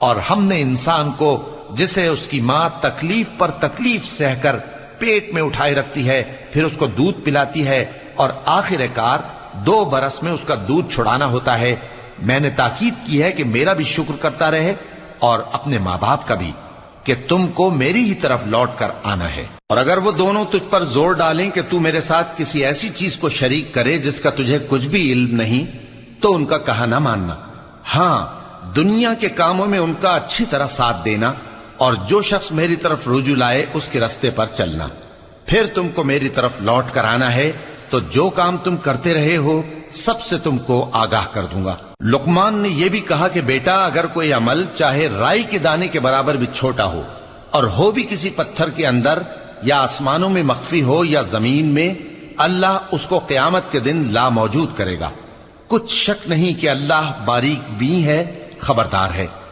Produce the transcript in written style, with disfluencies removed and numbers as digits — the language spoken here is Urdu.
اور ہم نے انسان کو جسے اس کی ماں تکلیف پر تکلیف سہ کر پیٹ میں اٹھائے رکھتی ہے، پھر اس کو دودھ پلاتی ہے، اور آخر کار 2 برس میں اس کا دودھ چھڑانا ہوتا ہے، میں نے تاکید کی ہے کہ میرا بھی شکر کرتا رہے اور اپنے ماں باپ کا بھی، کہ تم کو میری ہی طرف لوٹ کر آنا ہے۔ اور اگر وہ دونوں تجھ پر زور ڈالیں کہ تو میرے ساتھ کسی ایسی چیز کو شریک کرے جس کا تجھے کچھ بھی علم نہیں، تو ان کا کہا نہ ماننا، ہاں دنیا کے کاموں میں ان کا اچھی طرح ساتھ دینا، اور جو شخص میری طرف رجوع لائے اس کے رستے پر چلنا، پھر تم کو میری طرف لوٹ کر آنا ہے، تو جو کام تم کرتے رہے ہو سب سے تم کو آگاہ کر دوں گا۔ لقمان نے یہ بھی کہا کہ بیٹا، اگر کوئی عمل چاہے رائی کے دانے کے برابر بھی چھوٹا ہو، اور ہو بھی کسی پتھر کے اندر یا آسمانوں میں مخفی ہو یا زمین میں، اللہ اس کو قیامت کے دن لا موجود کرے گا۔ کچھ شک نہیں کہ اللہ باریک بین ہے، خبردار ہے۔